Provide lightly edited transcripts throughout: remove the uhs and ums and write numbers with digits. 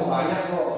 Banyak kok.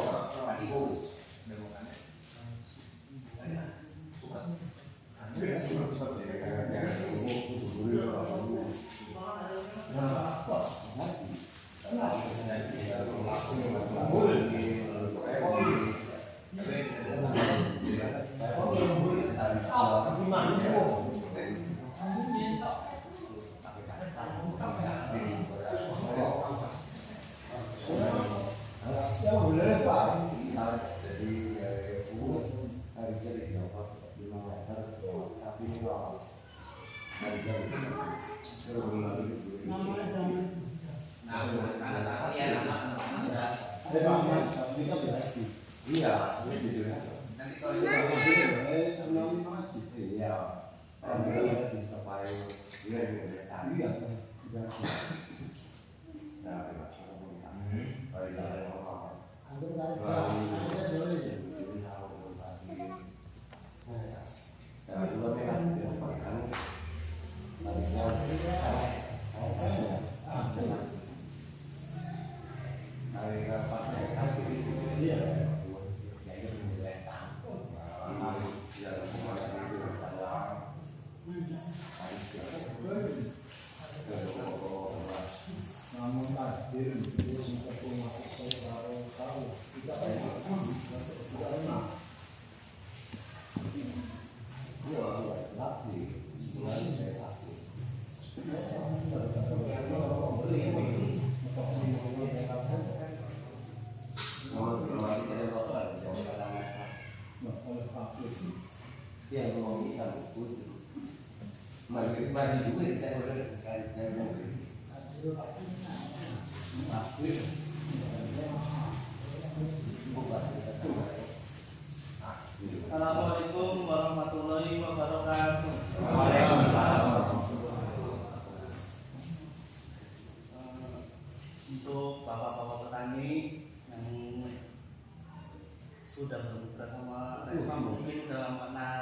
Assalamualaikum warahmatullahi wabarakatuh. Untuk bapak-bapak petani yang sudah bekerja sama Resfarm, mungkin sudah mengenal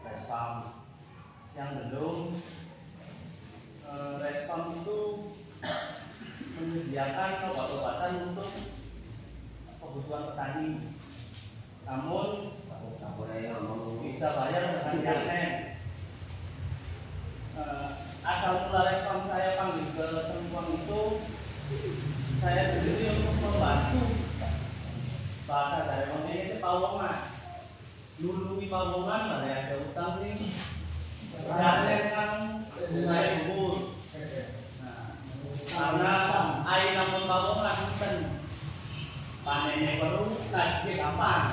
Resfarm. Yang belum, Resfarm itu menyediakan obat-obatan untuk kebutuhan petani. Namun bisa bayar dengan internet. Asal mula Resfarm saya panggil ke Tempuang itu, saya sendiri untuk membantu bahasa dari Indonesia itu pawongan. Dulu di pawongan ada utang nih, jangan kan saya bubur. Karena air namun pawongan kan panennya baru lagi kapan?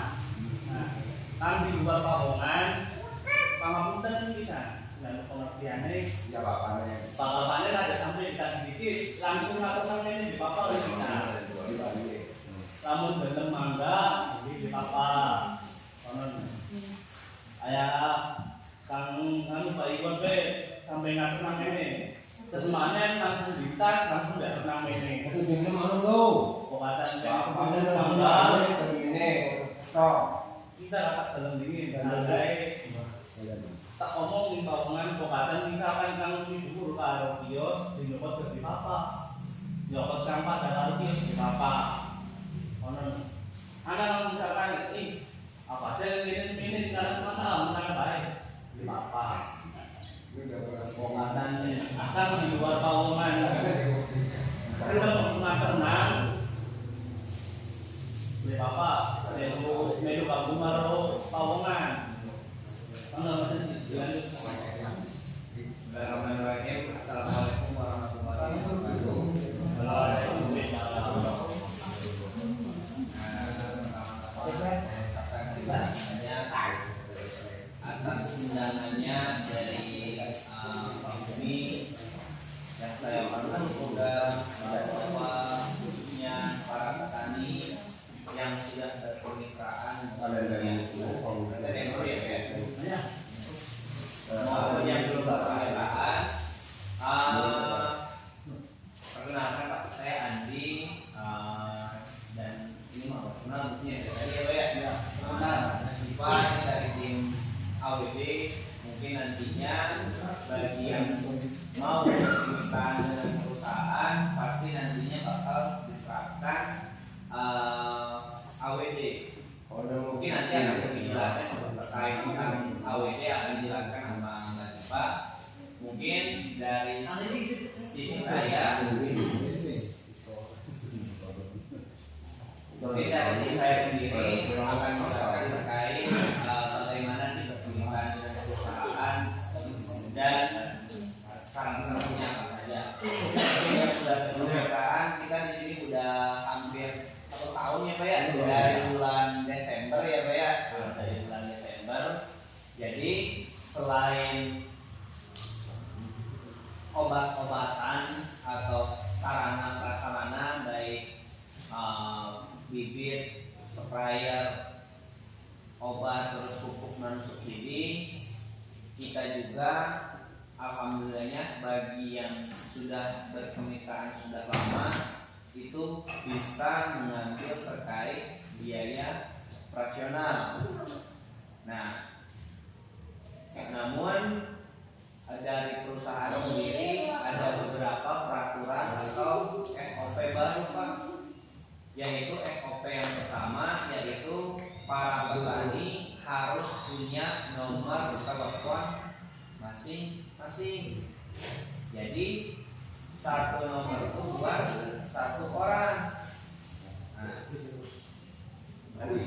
Kan di luar pawongan, pangapunten bisa. Lalu pengertiannya, Ya bapaknya. bapaknya ada sampai bisa sedikit, langsung lakukan ini di papa oleh kita. Namun dalam mangga, jadi di papa. Konon, ayah kang anu Pak Iwan be sampai nggak tenang ini. Semuanya langsung ditas, langsung nggak tenang ini. Itu dia mana lo? Pokoknya Bapaknya mangga. ini, toh. Kita rapat dalam diri, andai tak omong di pawongan pokatan misalkan kang ibu karo kios di nyokot di papa, nyokot sampah karo kios di papa. Konon, anak misalkan apa saya ini di sana mana baik di papa. Pokatan akan di luar pawongan, kita menggunakan tenang di papa. Medu kamu maro pawongan. Assalamualaikum warahmatullahi wabarakatuh. Atas undangannya dari Pak Bumi yang saya bagi yang mau berkemitraan dengan perusahaan pasti nantinya bakal diterapkan AWD. Mungkin nanti akan lebih dijelaskan terkait tentang AWD akan dijelaskan sama Mbak Siva. Mungkin dari sisi saya, sendiri akan menjelaskan terkait bagaimana sih berkemitraan dengan perusahaan dan saran-sarannya apa saja. Yang sudah berkemitraan kita di sini udah hampir 1 tahun ya Pak ya, dari bulan Desember ya Pak ya, dari bulan Desember. Jadi selain obat-obatan atau sarana prasarana baik bibit, sprayer, obat, terus pupuk non subsidi, kita juga alhamdulillahnya bagi yang sudah berkemitraan sudah lama itu bisa mengambil terkait biaya operasional. Nah, namun dari perusahaan sendiri ada beberapa peraturan atau SOP baru Pak, yaitu SOP yang pertama yaitu para petani harus punya nomor telepon masing-masing. Jadi satu nomor itu buat satu orang. Lanjut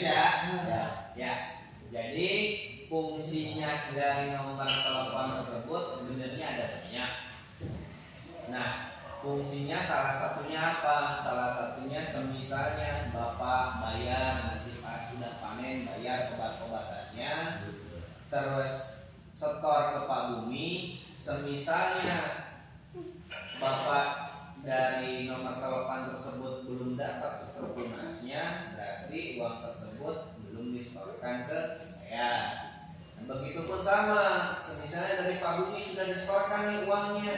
ya. Ya. Jadi fungsinya dari nomor telepon tersebut sebenarnya ada banyak. Nah, fungsinya salah satunya apa? Salah satunya semisalnya Bapak bayar nanti pas sudah panen bayar obat-obatannya, terus setor ke Pak Bumi. Semisalnya Bapak dari nomor telepon tersebut belum dapat setor lunasnya, berarti uang tersebut belum disetorkan ke saya. Dan begitupun sama, misalnya dari Pak Bumi sudah disetorkan nih uangnya,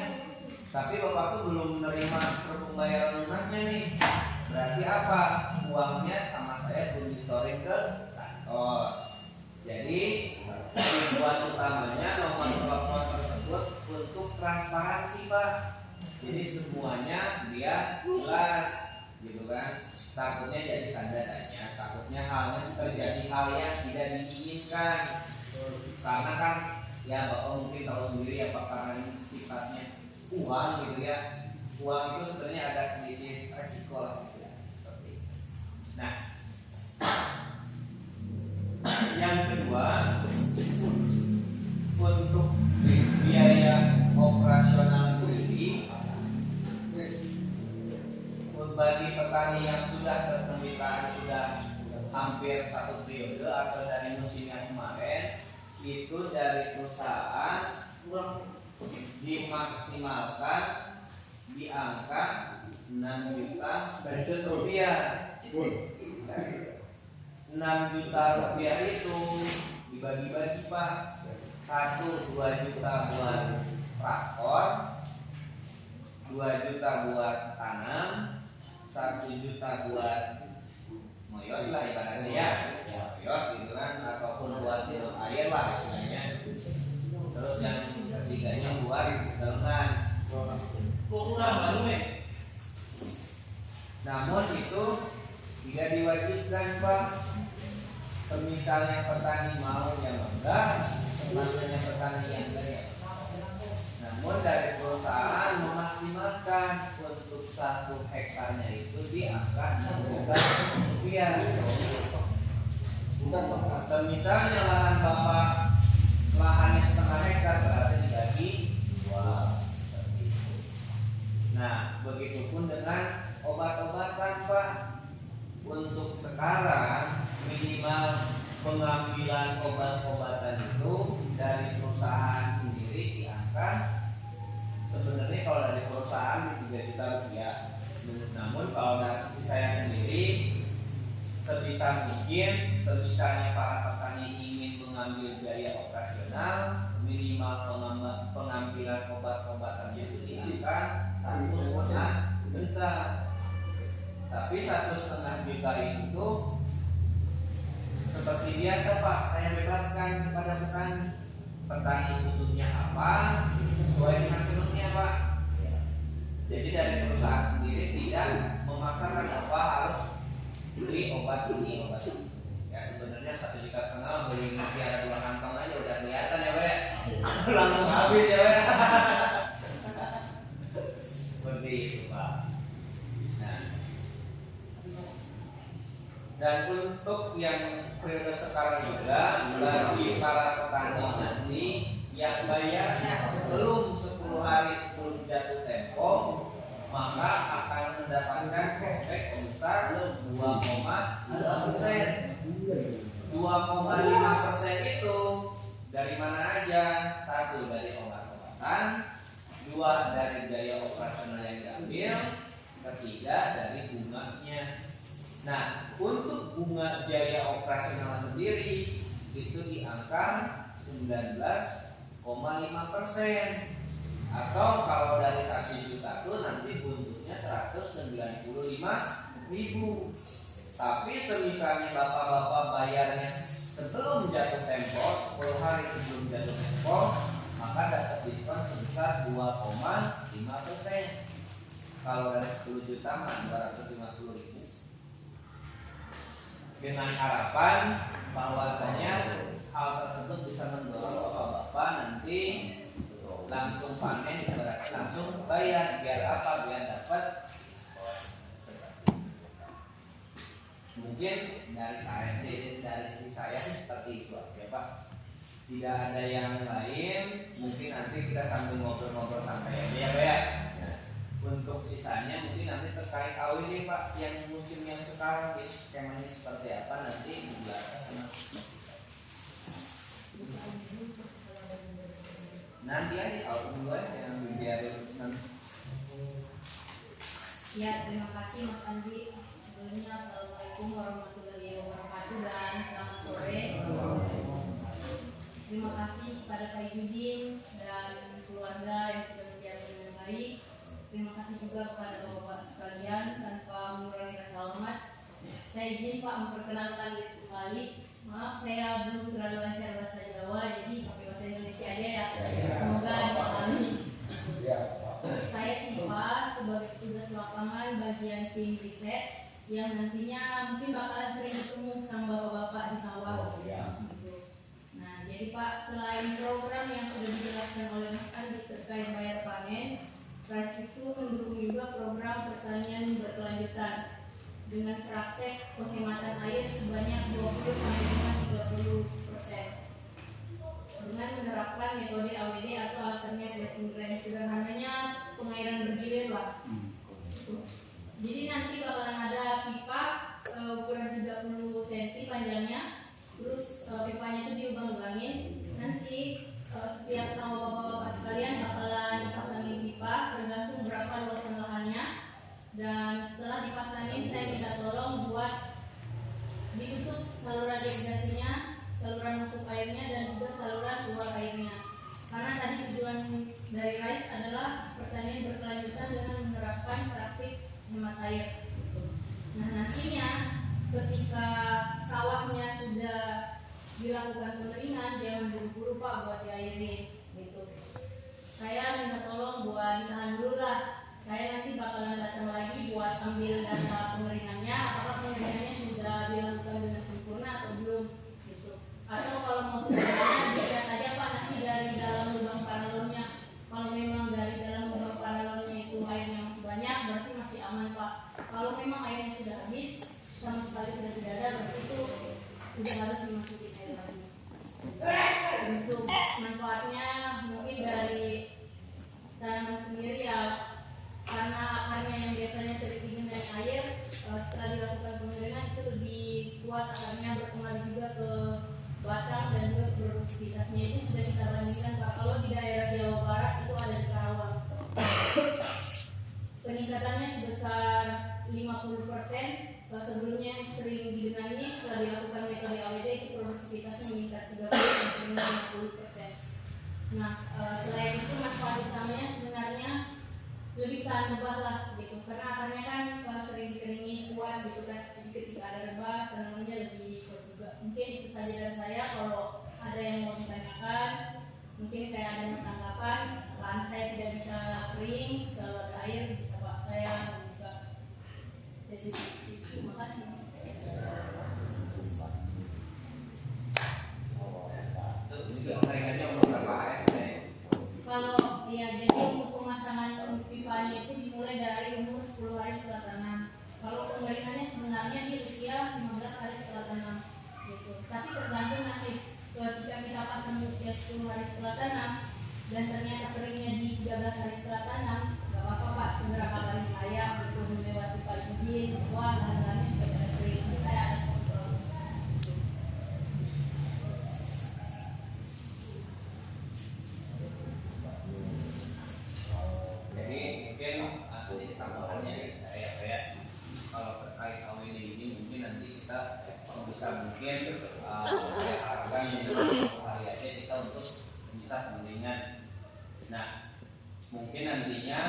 tapi Bapak tuh belum menerima setor pembayaran lunasnya nih. Berarti apa? Uangnya sama saya belum disetorin ke kantor. Jadi tujuan utamanya nomor telepon tersebut untuk transparansi Pak. Jadi semuanya dia jelas, gitu kan? Takutnya jadi tanda tanya, takutnya halnya terjadi hal yang tidak diinginkan. Karena kan ya Bapak mungkin tahu sendiri ya Pak, karena ini sifatnya uang gitu ya. Uang itu sebenarnya ada sedikit resiko lah gitu ya. Seperti itu. Nah, yang kedua untuk biaya operasional sendiri bagi petani yang sudah berkemitraan sudah hampir 1 periode atau dari musim yang kemarin, itu dari perusahaan dimaksimalkan di angka 6 juta rupiah. 6 juta rupiah itu dibagi-bagi Pak. 1-2 juta buat traktor, 2 juta buat tanam, 1 juta buat moyos lah ibaratnya ya, moyos gitu kan, ataupun buat minum air lah istilahnya. Terus yang ketiganya buat daungan. Namun itu tidak diwajibkan Pak. Misalnya petani mau yang enggak, misalnya petani yang enggak ya. Namun dari perusahaan memaksimalkan untuk 1 hektarnya itu di angka 6 juta rupiah. Misalnya lahan Bapak lahannya 1/2 hektar berarti dibagi 2. Nah, begitupun dengan obat-obatan Pak. Untuk sekarang minimal pengambilan obat-obatan itu dari perusahaan sendiri diangkat sebenarnya kalau dari perusahaan 3 juta rupiah. Namun kalau dari saya sendiri sebisa mungkin, misalnya para petani ingin mengambil biaya operasional, minimal pengambilan obat-obat pendapatan itu di angka 1,5 juta. Tapi 1,5 juta itu seperti biasa Pak, saya bebaskan kepada petani. Petani butuhnya apa sesuai dengan senutnya Pak. Jadi dari perusahaan sendiri tidak memaksakan apa harus beli obat ini, obat ini. Ya sebenarnya 1,5 juta beli nanti ada 2 kantong aja udah kelihatan ya Pak ya. Langsung habis ya Pak. Seperti itu Pak. Nah, dan untuk yang periode sekarang juga bagi para petani nanti yang bayarnya sebelum 10 hari sebelum jatuh tempo, maka akan mendapatkan cashback sebesar 2,5%. 2,5% itu dari mana aja? 1 dari obat-obatan, 2 dari biaya operasional yang diambil, 3 dari bunganya. Nah, untuk bunga biaya operasional sendiri itu di angka 19,5%. Atau kalau dari 1 juta itu nanti buntutnya 195.000. Tapi semisalnya bapak-bapak bayarnya sebelum jatuh tempo, 10 hari sebelum jatuh tempo, maka dapat diskon sebesar 2,5%. Kalau dari 10 juta mah 250.000. Dengan harapan bahwasanya hal tersebut bisa mendorong bapak-bapak nanti langsung panen, langsung bayar. Biar apa? Biar dapat diskon. Mungkin dari sisi saya seperti itu aja Pak. Tidak ada yang lain. Mungkin nanti kita sambil ngobrol-ngobrol santai aja ya Pak ya. Nah, untuk sisanya mungkin nanti terkait awil nih Pak, yang musim yang sekarang skemanya seperti apa nanti dijelaskan sama nanti aja kalau duluan yang biarin nanti. Ya, terima kasih Mas Andi. Sebelumnya Assalamualaikum warahmatullahi wabarakatuh dan selamat sore. Terima kasih kepada Pak Yudin dan keluarga yang sudah menjaga dengan baik. Terima kasih juga kepada bapak-bapak sekalian. Tanpa mengurangi rasa hormat, saya izin Pak memperkenalkan diri kembali. Maaf saya belum terlalu lancar bahasa Jawa, jadi pakai bahasa Indonesia aja ya. Semoga dipahami. Saya Siva sebagai petugas lapangan bagian tim riset yang nantinya mungkin bakalan sering ketemu sama bapak-bapak di sawah. Gitu. Nah, jadi Pak, selain program yang sudah dijelaskan oleh Mas Andi terkait bayar panen, RISE itu mendukung juga program pertanian berkelanjutan dengan praktek penghematan air sebanyak 20-30% dengan menerapkan metode AWD atau alternate wetting plan. Sederhananya pengairan bergilir lah. Jadi nanti bakalan ada pipa ukuran 30 cm panjangnya, terus pipanya itu diubah-ubangin. Nanti setiap sawah bapak-bapak sekalian bakalan dipasangin pipa tergantung berapa luasan lahannya. Dan setelah dipasangin saya minta tolong buat ditutup saluran irigasinya, saluran masuk airnya dan juga saluran keluar airnya. Karena tadi tujuan dari RISE adalah pertanian berkelanjutan dengan menerapkan praktik hemat air. Nah, nantinya ketika sawahnya sudah dilakukan pengeringan, jangan buru-buru Pak buat diairin gitu. Saya minta tolong buat ditahan dulu lah. Saya nanti bakalan datang lagi buat ambil data pengeringannya, apakah pengeringannya sudah dilakukan dengan sempurna atau belum gitu. Atau kalau mau sempurna dilihat aja Pak nasi dari dalam lubang paralonnya. Kalau memang dari dalam lubang paralonnya itu airnya masih banyak, berarti masih aman Pak. Kalau memang airnya sudah habis, sama sekali sudah tidak ada, berarti itu sudah harus dimasukin air lagi. Untuk manfaatnya mungkin dari tanaman sendiri ya, karena akarnya yang biasanya sering digenai air, setelah dilakukan pengeringan itu lebih kuat akarnya, berpengaruh juga ke batang dan juga produktivitasnya. Itu sudah kita bandingkan Pak. Kalau di daerah Jawa Barat itu ada di Karawang, peningkatannya sebesar 50%. Sebelumnya yang sering digenai, setelah dilakukan metode AWD itu produktivitasnya meningkat 30-50%. Nah, selain itu manfaat utamanya sebenarnya lebih tahan rebah lah gitu, karena akarnya kan sering dikeringin kuat gitu kan, jadi ketika ada rebah tanamannya lebih kuat juga. Mungkin itu saja dari saya. Kalau ada yang mau ditanyakan, mungkin kayak ada yang tanggapan, lahan saya tidak bisa kering, selalu ada air, bisa pak saya membuka sesi diskusi. Terima kasih. Itu juga pengeringannya umur berapa AST? Kalau ya, jadi untuk pemasangan pipanya itu dimulai dari umur 10 hari setelah tanam. Kalau pengeringannya sebenarnya di usia 15 hari setelah tanam gitu. Tapi tergantung nanti ketika kita pasang di usia 10 hari setelah tanam dan ternyata keringnya di 13 hari setelah tanam, gak apa-apa pak, seberapa kali layak untuk melewati paling izin, wah lahan-lahannya sudah pada kering. Nanti saya ada kontrol. Jadi mungkin sedikit tambahannya dari saya kalau terkait AWD ini mungkin nanti kita bisa mungkin saya harapkan hari aja kita untuk bisa pengeringan. Nah mungkin nantinya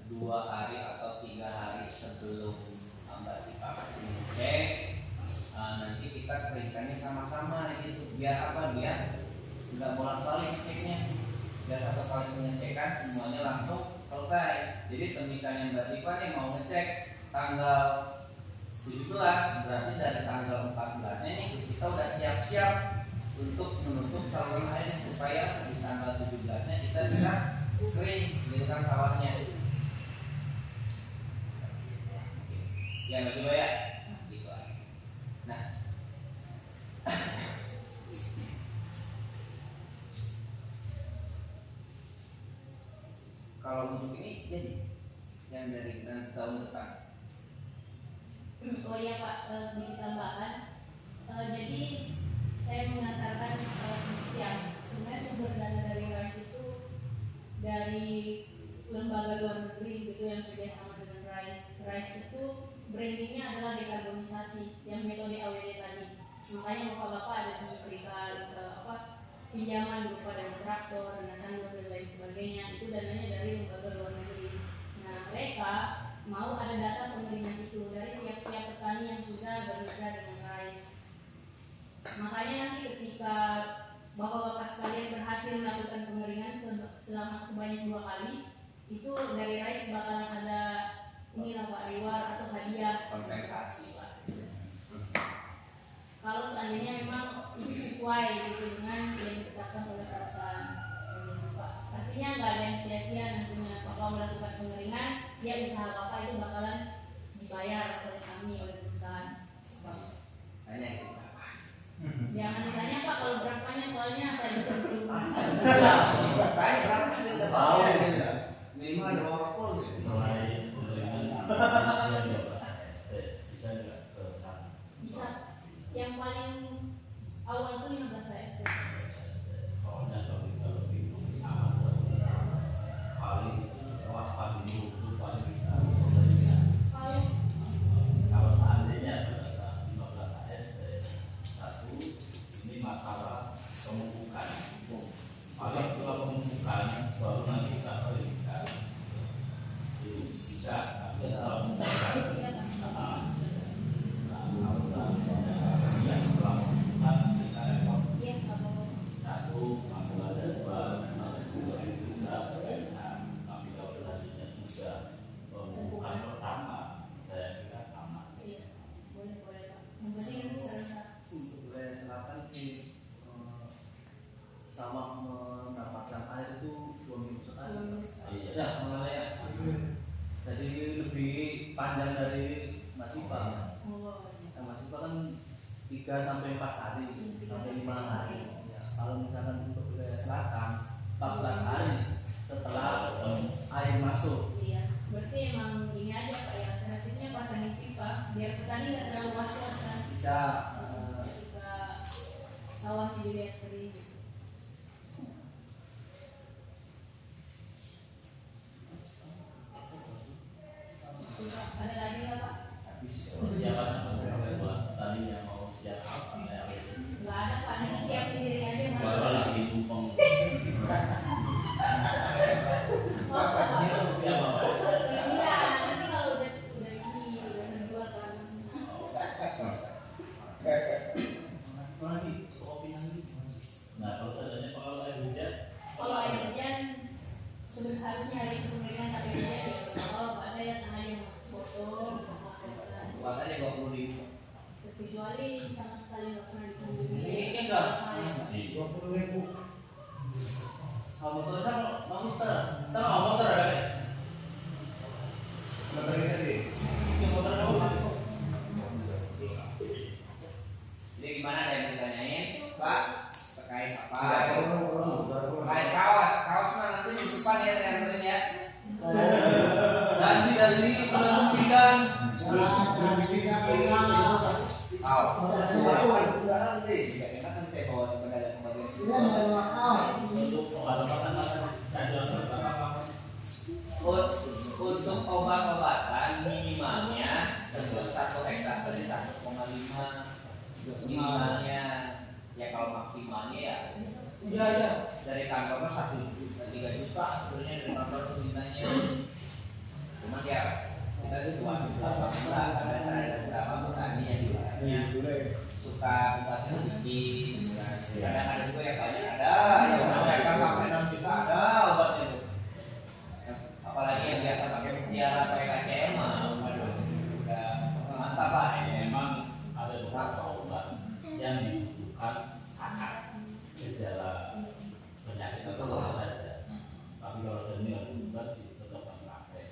2 hari atau 3 hari sebelum Mbak Sipa kasih ngecek, nanti kita keringkannya sama-sama gitu, biar apa, biar nggak bolak-balik ngeceknya, biar satu kali pengecekan semuanya langsung selesai. Jadi semisalnya Mbak Sipa nih mau ngecek tanggal 17, berarti dari tanggal 14-nya nih kita udah siap-siap untuk menutup saluran air supaya di tanggal 17-nya kita bisa kering gitu kan sawahnya. Ya Mbak Sipa ya, gitu. Nah kalau untuk ini jadi yang dari tahun depan. Oh iya Pak, sedikit tambahan. Jadi saya mengantarkan sedikit yang sebenarnya sumber dana dari RISE itu dari lembaga luar negeri gitu yang kerjasama dengan RISE. RISE itu brandingnya adalah dekarbonisasi yang metode AWD tadi. Makanya bapak-bapak ada diberikan pinjaman berupa dari traktor, dana tanggung dan lain sebagainya. Itu dananya dari lembaga luar negeri. Nah mereka mau ada data pengeringan itu dari tiap-tiap petani yang sudah bermitra dengan RISE. Makanya nanti ketika bapak-bapak sekalian berhasil melakukan pengeringan selama sebanyak 2 kali, itu dari RISE bakalan ada inilah Pak, reward atau hadiah Kompensasi lah. kalau seandainya memang itu sesuai gitu dengan yang ditetapkan oleh perusahaan. Artinya nggak ada yang sia-sia nantinya bapak melakukan pengeringan, dia usaha bapak itu bakalan dibayar oleh kami, oleh perusahaan. Tanya itu berapa? Jangan ditanya Pak kalau berapanya, soalnya saya juga belum. Tanya berapa kita tahu. Minimal ada walaupun. Selain pengeringan bisa nggak ke sana? Bisa. Yang paling awal itu 15 ST. Soalnya kalau kita lebih aman paling wah paling dulu paling bisa pengeringan. Kalau seandainya pada 15 AST satu ini masalah pemupukan. Paling setelah pemupukan baru nanti kita keringkan. Itu bisa, tapi setelah pemupukan satu masalah jadwal, kedua itu juga berkaitan. Tapi kalau selanjutnya sudah pembukaan pertama, saya kira aman. Iya, boleh Pak. Yang penting itu serentak. Untuk wilayah selatan sih sawah mendapatkan air itu 2 minggu sekali. 2 minggu sekali. Iya. Ya, mengalir ya. Jadi lebih panjang dari Mas Ipa. Oh, iya. Nah, Mas Ipa kan 3 sampai 4 hari, 3 sampai 5 sampai hari. Ya, kalau misalkan untuk wilayah selatan 14 hari setelah air masuk. Iya, berarti emang ini aja Pak ya, alternatifnya pasangin pipa biar petani nggak terlalu was-was kan. Bisa Ketika sawahnya dilihat kering gitu. Ada lagi nggak Pak? Persiapan apa buat tadi yang mau siap apa? Nggak ada Pak, nanti siapin diri aja. Baru lagi tumpeng. harusnya hari itu pengiriman tapi dia ya kalau Pak saya datang aja foto Buat aja 20.000. kecuali sama sekali nggak pernah dikunjungi Ini enggak. saya 20.000. Kalau motor kan bagus ter. Ter motor ada. Motor ini tadi. Yang motor bagus. Jadi gimana ada yang ditanyain, Pak? Terkait apa? Sudah Terkait kaos mah nanti di depan ya saya anterin ya. Nanti dari bulan sembilan. Enak kan saya bawa kepada pembagian Untuk obat-obatan saya untuk obat-obatan minimalnya tentu 1 hektar dari 1,5 minimalnya ya kalau maksimalnya ya dari kantornya 3 juta sebenarnya dari kantor perintahnya cuma ya kita situasi belas karena ada beberapa petani yang di dalamnya suka obatnya sedikit kadang ada juga yang banyak ada yang sampai 6 juta ada obatnya tuh apalagi yang biasa pakai mutiara pakai KCM waduh udah mantap lah ya. Memang ada beberapa obat yang dibutuhkan saat gejala penyakit atau apa saja. Tapi kalau senior bukan sih tetap pakai.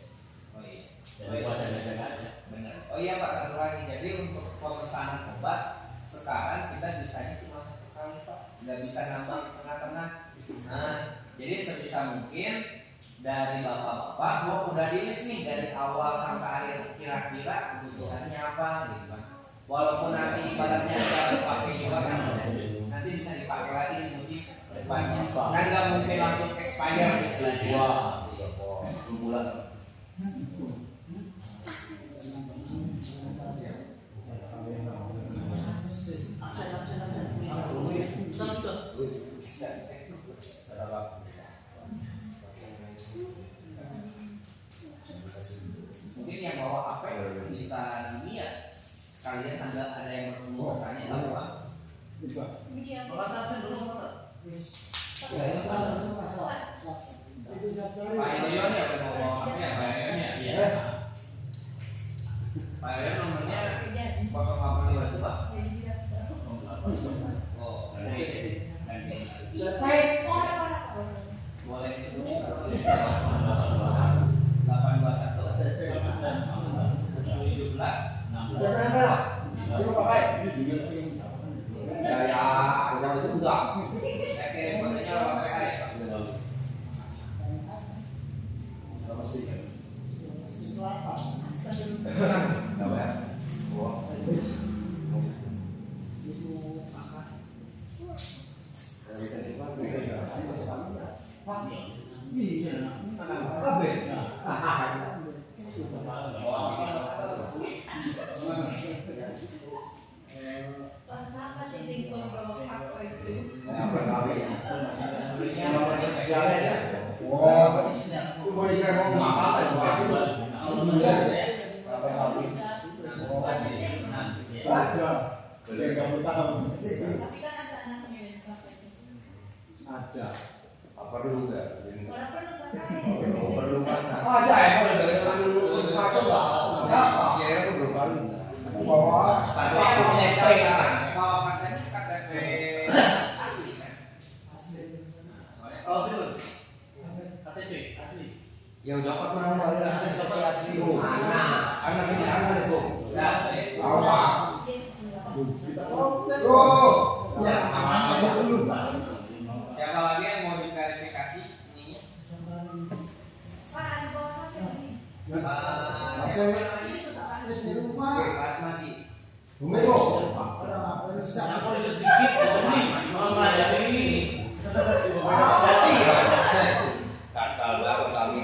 Oh iya. Jadi wajar-wajar aja. Benar. Oh iya Pak, satu lagi. Jadi untuk pemesanan obat sekarang kita bisanya cuma 1 kali Pak, nggak bisa nambah tengah-tengah. Nah, jadi sebisa mungkin dari bapak-bapak udah di-list nih dari awal sampai akhir kira-kira kebutuhannya apa gitu Pak. Walaupun nanti ibaratnya kita pakai juga kan nanti bisa dipakai lagi di musim depannya. Kan nggak mungkin langsung expire istilahnya. Wah, iya kok. 10 bulan. Mungkin yang bawa HP bisa ini ya sekalian sambil ada yang bertanya tahu Pak. dia Bapak tahu dulu motor. Pak Yoyon ya udah bawa HP ya Pak Yoyon ya. Iya. Pak Yoyon nomornya kerja 085 itu Pak. jadi tidak Oh, orang-orang boleh disebut 821 Saya kirim kodenya lewat saya Pak. Apa ya? Wah. apa sih singkong bawa apa itu Apa kali? Belinya Jalan ya? Apa kali? tapi kan ada anaknya ya apa itu Apa dulu enggak? orang perlu kakak Perlu mana? Kira aku belum palu. Tapi kalau pasnya KTP asli kan. Oh betul. KTP asli. Ya udah kok orang lain seperti asli. Anak ini anak itu. Berapa ya? Siapa lagi yang mau diverifikasi ininya? Pak ada bawa apa ini Siapa namanya? Oke, Mas Madi. Yang boleh sedikit ini. Mama ya ini. Jadi Kakak berapa kali?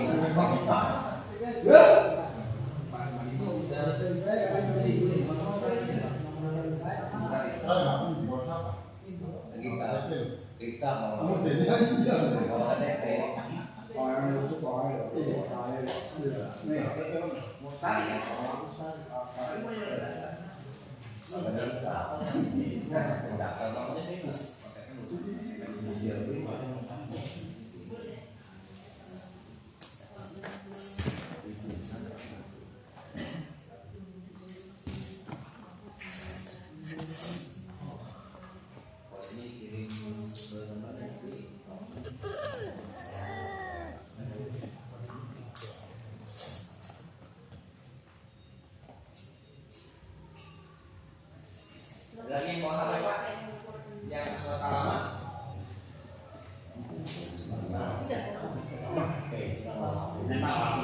Kita mau KTP. Mustari ya? Mendaftar namanya ini. Iya,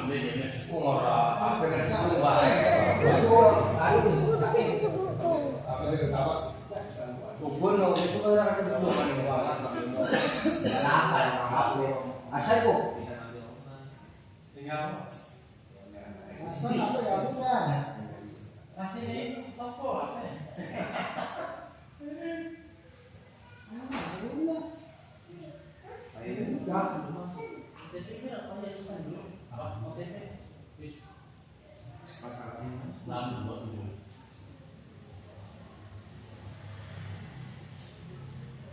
Ora, apa kan lu wae. Ubun lo itu orang ada belum nih orang. Kenapa yang aku? Asal kok. Bisa ngambil omongan. Tinggal Asal apa ya bisa? kasih nih toko apa ya? OTP apa ya cuma dulu? Apa OTP? Wis. Lalu buat dulu.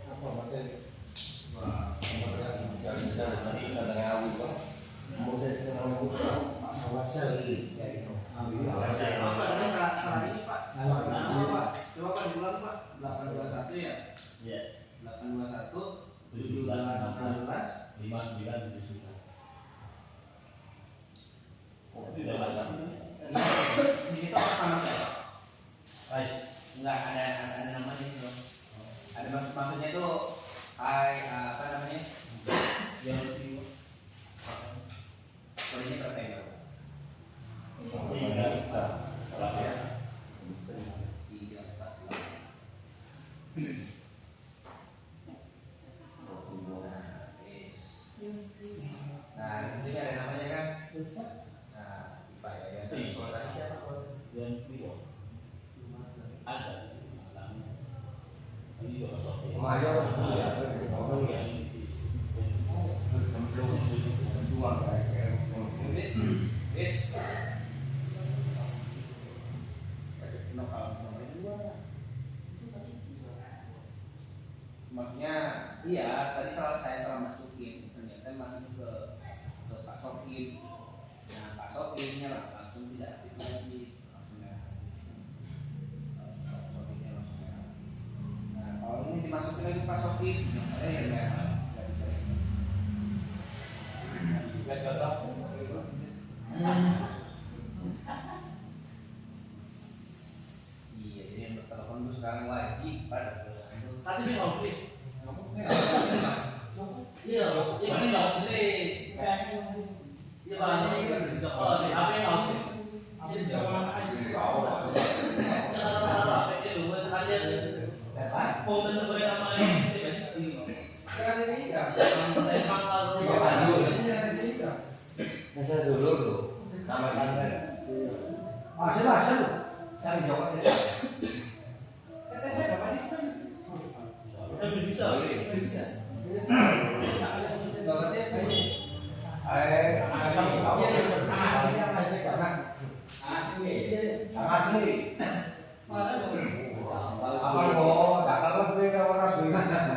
Apa materi? Wah, jangan bisa tadi ada ngawu kok. Mau saya ngawu. Awasal ya itu. Ambil. Apa namanya salah ini Pak? Halo. Nama Pak? Coba Pak diulang Pak. 821 ya? Iya. 821 17 19 5979. Oh, tidak ada. Di situ apa nama siapa? Baik. Enggak ada namanya itu. Ada maksudnya itu apa namanya? Yang di Polisi berapa ya? tiga juta. Kalau ya. 348. Nah, ini ada namanya kan? Nah, Pak ya. Kalau tadi siapa? Yang Pio. Ada. Ini juga soal. Mayor ya. Orang yang Dua kayak. Wis. Maksudnya, iya tadi saya salah masukin, ternyata masuk ke Pak Sokin. Nah Pak Sokinnya langsung tidak aktif lagi, langsung merah. Pak Sokinnya langsung merah. Nah kalau ini dimasukin lagi Pak Sokin, ada yang merah. Nggak bisa. lihat kata Iya, jadi yang bertelepon itu sekarang wajib pada Tadi dia mau beli. iya, iya kan nggak beli. Iya banyak kan di toko, di HP nggak beli. Iya jangan aja. Jangan apa-apa, itu lu kalian. Mau mencoba nama ini sekarang ini ya. Tembak kalau Iya, lanjut. Saya dulu tuh. Nama tangga. Asal. Kan jawab aja. Udah bisa. Bisa. Akan tahu. Asli. Apa lo? Tak kalau beda orang beda.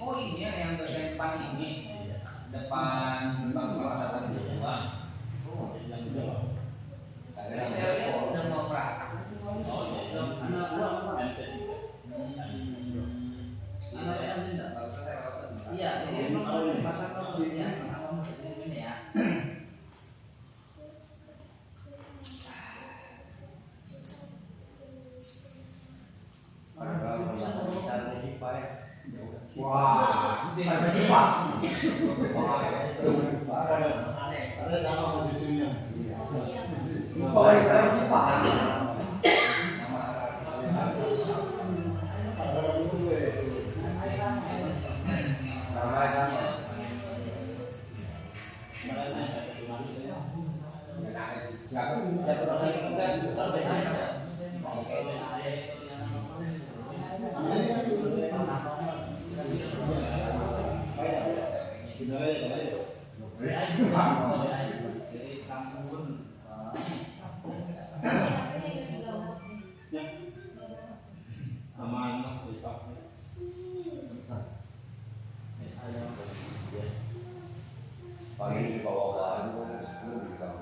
Oh ini ya yang bagian depan ini, depan gerbang sekolah tatap muka. Tadi saya lihat udah mau praktek. oh ya, anak gua MP3 Wah, ada cepat. Ada sama sama cucunya. Oh iya. Oh, ini kan cepat. Nama sama. Aman, pagi di bawah itu di bawah.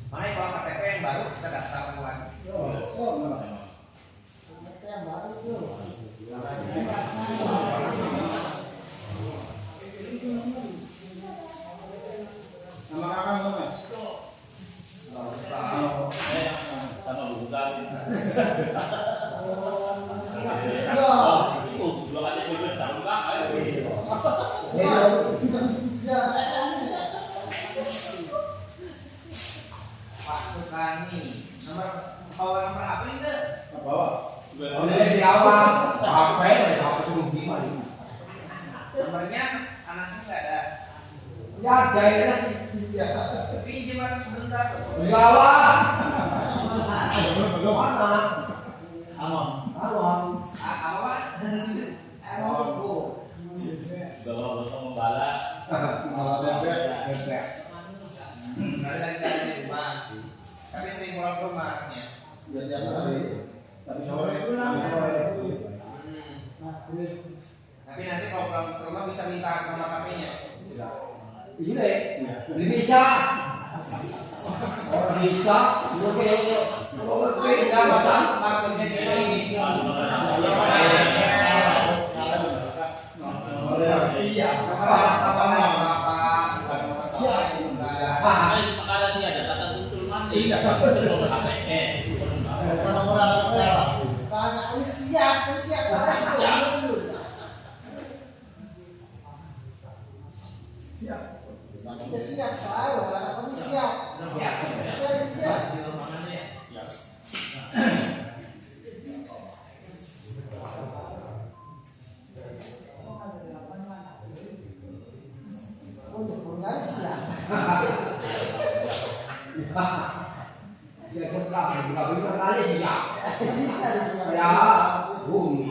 Makanya kalau KTP yang baru kita daftarkan lagi. Nama kakak sama? Sama buku kami. Dua kali bebas tahu kak? Pak Sukani, nomor HP enggak? Bawa. Ini di awal. HP dari HP cuma gimana? Nomornya anaknya enggak ada. Ya ada ya. Pinjaman sebentar. Di awal. Belum. Mana? Aman. Awal. Apa Pak? Bawa botol membala. Malah bebek. Bebek. Dari di rumah. Tapi sering pulang ke rumahnya. Ya tiap hari. Tapi sore pulang. Tapi nanti kalau pulang ke rumah bisa minta nomor HP-nya. Ini bisa. Orang bisa. Oke. Enggak maksudnya gini. Iya. Ada sih ada kata tutul mandi. Iya. Sebelum KPS. Nomor anak merah. Siap. Siap. Siap, kami siap. Siap. Ya tetap, kalau kali siap. Ini harus siap. Ya, bumi